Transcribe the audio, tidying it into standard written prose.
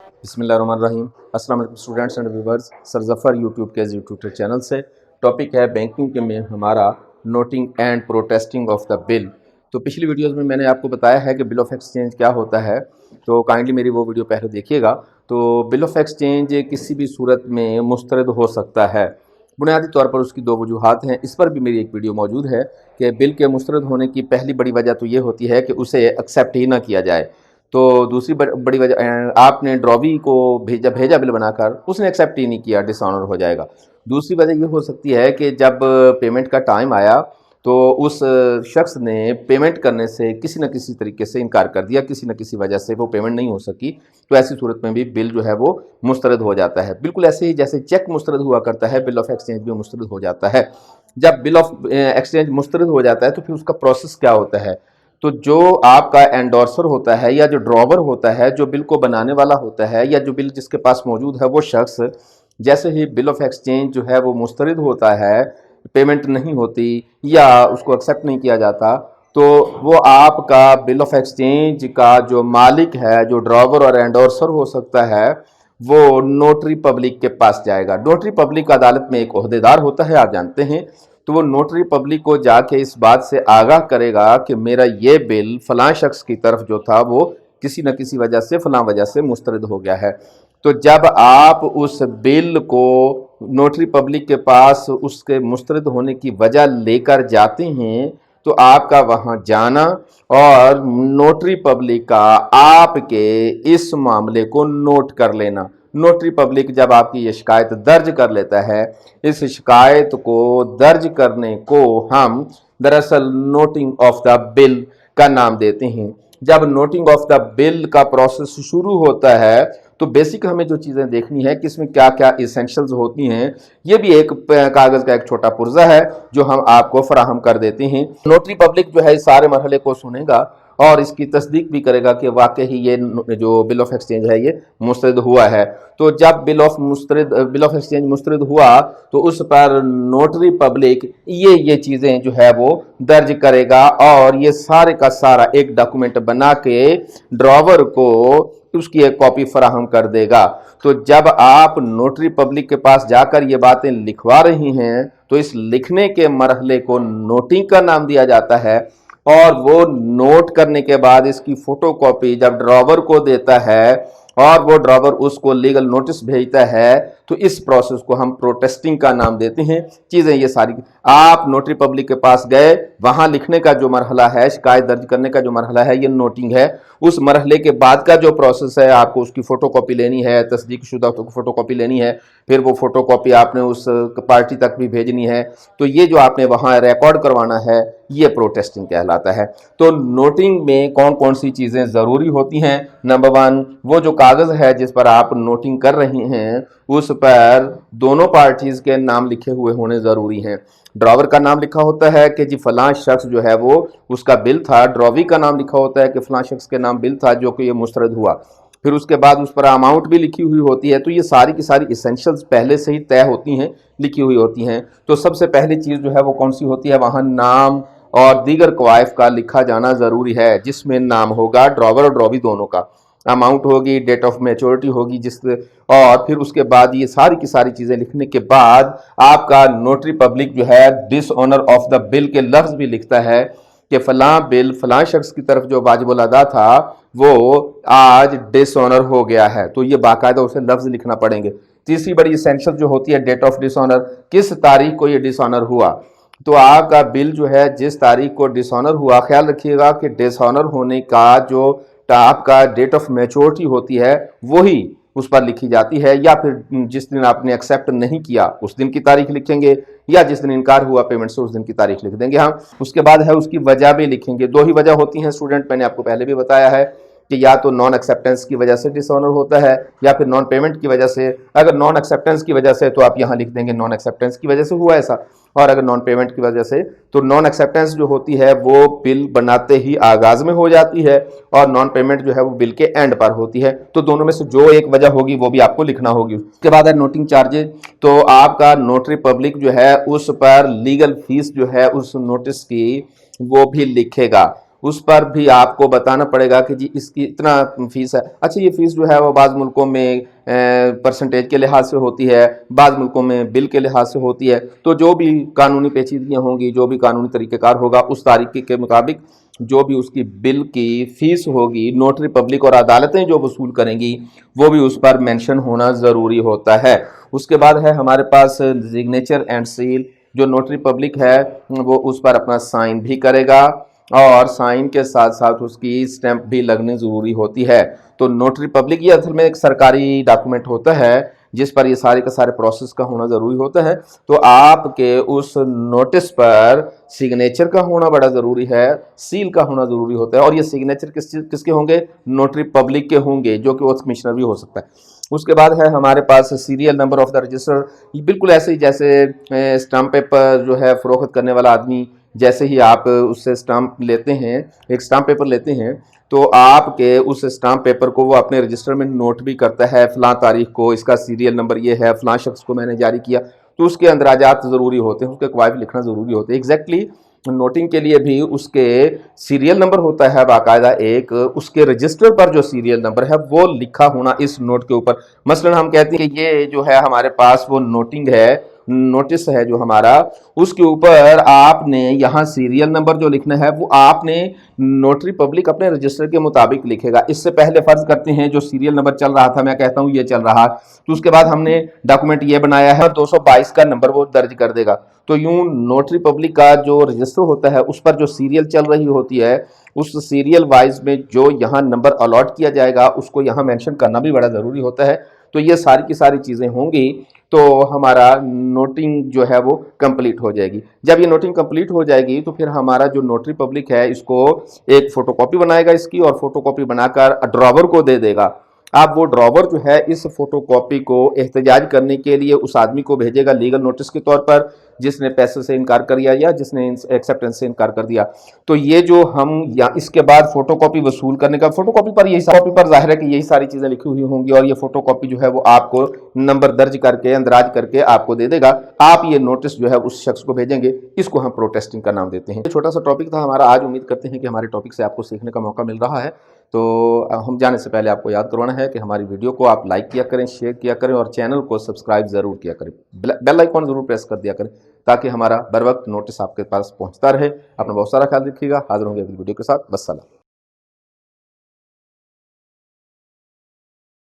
बिस्मिल्लाहिर्रहमानिर्रहीम। अस्सलाम वालेकुम students and viewers. Sir Zafar YouTube के यूट्यूब चैनल से टॉपिक है बैंकिंग के में हमारा noting and protesting of the bill. तो पिछली वीडियोस में मैंने आपको बताया है कि बिल ऑफ एक्सचेंज क्या होता है, तो काइंडली मेरी वो वीडियो पहले देखिएगा। तो बिल ऑफ एक्सचेंज किसी भी सूरत में मुस्तरद हो सकता है। बुनियादी तौर पर उसकी दो वजूहात हैं, इस पर भी मेरी एक वीडियो मौजूद है कि बिल के मुस्तरद होने की पहली बड़ी वजह तो ये होती है कि उसे एक्सेप्ट ही ना किया जाए। तो दूसरी बड़ी वजह, आपने ड्रॉवी को भेजा भेजा बिल बनाकर, उसने एक्सेप्ट ही नहीं किया, डिसऑनर हो जाएगा। दूसरी वजह ये हो सकती है कि जब पेमेंट का टाइम आया तो उस शख्स ने पेमेंट करने से किसी न किसी तरीके से इनकार कर दिया, किसी न किसी वजह से वो पेमेंट नहीं हो सकी। तो ऐसी सूरत में भी बिल जो है वो मुस्तरद हो जाता है। बिल्कुल ऐसे ही जैसे चेक मुस्तरद हुआ करता है, बिल ऑफ एक्सचेंज भी मुस्तरद हो जाता है। जब बिल ऑफ एक्सचेंज मुस्तरद हो जाता है तो फिर उसका प्रोसेस क्या होता है। तो जो आपका एंडोर्सर होता है या जो ड्रॉवर होता है, जो बिल को बनाने वाला होता है या जो बिल जिसके पास मौजूद है, वो शख्स जैसे ही बिल ऑफ एक्सचेंज जो है वो मुस्तरद होता है, पेमेंट नहीं होती या उसको एक्सेप्ट नहीं किया जाता, तो वो आपका बिल ऑफ एक्सचेंज का जो मालिक है, जो ड्रॉवर और एंडोर्सर हो सकता है, वो नोटरी पब्लिक के पास जाएगा। नोटरी पब्लिक अदालत में एक ओहदेदार होता है, आप जानते हैं। तो वो नोटरी पब्लिक को जाके इस बात से आगाह करेगा कि मेरा ये बिल फलां शख्स की तरफ जो था वो किसी न किसी वजह से, फलां वजह से मुस्तरद हो गया है। तो जब आप उस बिल को नोटरी पब्लिक के पास उसके मुस्तरद होने की वजह लेकर जाते हैं, तो आपका वहाँ जाना और नोटरी पब्लिक का आपके इस मामले को नोट कर लेना। नोटरी पब्लिक जब आपकी ये शिकायत दर्ज कर लेता है, इस शिकायत को दर्ज करने को हम दरअसल नोटिंग ऑफ द बिल का नाम देते हैं। जब नोटिंग ऑफ द बिल का प्रोसेस शुरू होता है तो बेसिक हमें जो चीज़ें देखनी है कि इसमें क्या क्या इसेंशियल्स होती हैं, ये भी एक कागज़ का एक छोटा पुर्जा है जो हम आपको फराहम कर देते हैं। नोटरी पब्लिक जो है इस सारे मरहले को सुनेगा और इसकी तस्दीक भी करेगा कि वाकई ही ये जो बिल ऑफ एक्सचेंज है ये मुस्तरद हुआ है। तो जब बिल ऑफ एक्सचेंज मुस्तरद हुआ तो उस पर नोटरी पब्लिक ये चीज़ें जो है वो दर्ज करेगा और ये सारे का सारा एक डॉक्यूमेंट बना के ड्रॉवर को उसकी एक कॉपी फराहम कर देगा। तो जब आप नोटरी पब्लिक के पास जाकर ये बातें लिखवा रही हैं तो इस लिखने के मरहले को नोटिंग का नाम दिया जाता है। और वो नोट करने के बाद इसकी फोटोकॉपी जब ड्रॉवर को देता है और वो ड्रॉवर उसको लीगल नोटिस भेजता है, तो इस प्रोसेस को हम प्रोटेस्टिंग का नाम देते हैं। चीज़ें ये सारी आप नोटरी पब्लिक के पास गए, वहाँ लिखने का जो मरहला है, शिकायत दर्ज करने का जो मरहला है, ये नोटिंग है। उस मरहले के बाद का जो प्रोसेस है, आपको उसकी फ़ोटोकॉपी लेनी है, तस्दीक शुदा फ़ोटोकॉपी लेनी है, फिर वो फ़ोटोकॉपी आपने उस पार्टी तक भी भेजनी है। तो ये जो आपने वहाँ रिकॉर्ड करवाना है, ये प्रोटेस्टिंग कहलाता है। तो नोटिंग में कौन कौन सी चीज़ें ज़रूरी होती हैं। नंबर 1, वो जो कागज़ है जिस पर आप नोटिंग कर रही हैं उस पर दोनों पार्टीज़ के नाम लिखे हुए होने ज़रूरी हैं। ड्रॉवर का नाम लिखा होता है कि जी फलां शख्स जो है वो उसका बिल था। ड्रॉवी का नाम लिखा होता है कि फलां शख्स के नाम बिल था जो कि ये मुस्तरद हुआ। फिर उसके बाद उस पर अमाउंट भी लिखी हुई होती है। तो ये सारी की सारी इसेंशियल्स पहले से ही तय होती हैं, लिखी हुई होती हैं। तो सबसे पहली चीज़ जो है वो कौन सी होती है, वहाँ नाम और दीगर कवायफ का लिखा जाना ज़रूरी है, जिसमें नाम होगा ड्रॉवर और ड्रॉवी दोनों का, अमाउंट होगी, डेट ऑफ मैच्योरिटी होगी और फिर उसके बाद ये सारी की सारी चीज़ें लिखने के बाद आपका नोटरी पब्लिक जो है डिसऑनर ऑफ द बिल के लफ्ज़ भी लिखता है कि फलां बिल फलां शख्स की तरफ जो वाजिबुल अदा था वो आज डिसऑनर हो गया है। तो ये बाकायदा उसे लफ्ज़ लिखना पड़ेंगे। तीसरी बड़ी इसेंशियल जो होती है डेट ऑफ डिसऑनर, किस तारीख को ये डिसऑनर हुआ। तो आपका बिल जो है जिस तारीख को डिसऑनर हुआ, ख्याल रखिएगा कि डिसऑनर होने का जो आपका डेट ऑफ मैच्योरिटी होती है वही उस पर लिखी जाती है, या फिर जिस दिन आपने एक्सेप्ट नहीं किया उस दिन की तारीख लिखेंगे, या जिस दिन इनकार हुआ पेमेंट से उस दिन की तारीख लिख देंगे हम। उसके बाद है उसकी वजह भी लिखेंगे। दो ही वजह होती हैं स्टूडेंट, मैंने आपको पहले भी बताया है कि या तो नॉन एक्सेप्टेंस की वजह से डिसऑनर होता है या फिर नॉन पेमेंट की वजह से। अगर नॉन एक्सेप्टेंस की वजह से तो आप यहाँ लिख देंगे नॉन एक्सेप्टेंस की वजह से हुआ ऐसा, और अगर नॉन पेमेंट की वजह से तो नॉन एक्सेप्टेंस जो होती है वो बिल बनाते ही आगाज में हो जाती है और नॉन पेमेंट जो है वो बिल के एंड पर होती है। तो दोनों में से जो एक वजह होगी वो भी आपको लिखना होगी। उसके बाद है नोटिंग चार्जेज। तो आपका नोटरी पब्लिक जो है उस पर लीगल फीस जो है उस नोटिस की वो भी लिखेगा। उस पर भी आपको बताना पड़ेगा कि जी इसकी इतना फीस है। अच्छा, ये फीस जो है वो बाज़ मुल्कों में परसेंटेज के लिहाज से होती है, बाज़ मुल्कों में बिल के लिहाज से होती है। तो जो भी कानूनी पेचीदगियाँ होंगी, जो भी कानूनी तरीक़ेकार होगा, उस तारीख के मुताबिक जो भी उसकी बिल की फ़ीस होगी, नोटरी पब्लिक और अदालतें जो वसूल करेंगी वो भी उस पर मेंशन होना ज़रूरी होता है। उसके बाद है हमारे पास सिग्नेचर एंड सील। जो नोटरी पब्लिक है वो उस पर अपना साइन भी करेगा और साइन के साथ साथ उसकी स्टैंप भी लगनी ज़रूरी होती है। तो नोटरी पब्लिक ये असल में एक सरकारी डॉक्यूमेंट होता है जिस पर ये सारे का सारे प्रोसेस का होना ज़रूरी होता है। तो आपके उस नोटिस पर सिग्नेचर का होना बड़ा ज़रूरी है, सील का होना ज़रूरी होता है। और ये सिग्नेचर किसके होंगे? नोटरी पब्लिक के होंगे, जो कि वो कमिश्नर भी हो सकता है। उसके बाद है हमारे पास serial number of the register. बिल्कुल ऐसे ही जैसे स्टाम्प पेपर जो है फ़रोख्त करने वाला आदमी, जैसे ही आप उससे स्टाम्प लेते हैं, एक स्टाम्प पेपर लेते हैं, तो आपके उस स्टाम्प पेपर को वो अपने रजिस्टर में नोट भी करता है, फ़लाँ तारीख को इसका सीरियल नंबर ये है, फ़लाँ शख्स को मैंने जारी किया। तो उसके अंदराजात ज़रूरी होते हैं, उसके कवायद लिखना ज़रूरी होते हैं। एग्जैक्टली नोटिंग के लिए भी उसके सीरियल नंबर होता है बाकायदा एक, उसके रजिस्टर पर जो सीरियल नंबर है वो लिखा होना इस नोट के ऊपर। मसलन हम कहते हैं कि ये जो है हमारे पास वो नोटिंग है, नोटिस है जो हमारा, उसके ऊपर आपने यहाँ सीरियल नंबर जो लिखना है वो आपने नोटरी पब्लिक अपने रजिस्टर के मुताबिक लिखेगा। इससे पहले फर्ज करते हैं जो सीरियल नंबर चल रहा था, मैं कहता हूँ ये चल रहा, तो उसके बाद हमने डॉक्यूमेंट ये बनाया है 222 का नंबर वो दर्ज कर देगा। तो यूं नोटरी पब्लिक का जो रजिस्टर होता है उस पर जो सीरियल चल रही होती है, उस सीरियल वाइज में जो यहाँ नंबर अलॉट किया जाएगा उसको यहाँ मेंशन करना भी बड़ा ज़रूरी होता है। तो ये सारी की सारी चीज़ें होंगी तो हमारा नोटिंग जो है वो कंप्लीट हो जाएगी। जब ये नोटिंग कंप्लीट हो जाएगी तो फिर हमारा जो नोटरी पब्लिक है इसको एक फ़ोटोकॉपी बनाएगा इसकी, और फ़ोटोकॉपी बनाकर ड्रॉवर को दे देगा। अब वो ड्रॉवर जो है इस फोटोकॉपी को एहतजाज करने के लिए उस आदमी को भेजेगा लीगल नोटिस के तौर पर, जिसने पैसे से इनकार कर दिया या जिसने एक्सेप्टेंस से इनकार कर दिया। तो ये जो हम या इसके बाद फोटोकॉपी वसूल करने का, फोटोकॉपी पर यही कॉपी पर जाहिर है कि यही सारी चीजें लिखी हुई होंगी, और ये फोटोकॉपी जो है वो आपको नंबर दर्ज करके अंदराज करके आपको दे देगा। आप ये नोटिस जो है उस शख्स को भेजेंगे। इसको हम प्रोटेस्टिंग का नाम देते हैं। छोटा सा टॉपिक था हमारा आज, उम्मीद करते हैं कि हमारे टॉपिक से आपको सीखने का मौका मिल रहा है। तो हम जाने से पहले आपको याद करवाना है कि हमारी वीडियो को आप लाइक किया करें, शेयर किया करें और चैनल को सब्सक्राइब ज़रूर किया करें। बेल आइकॉन ज़रूर प्रेस कर दिया करें ताकि हमारा बर वक्त नोटिस आपके पास पहुंचता रहे। अपना बहुत सारा ख्याल रखिएगा। हाजिर होंगे अगली वीडियो के साथ। वस्सलाम।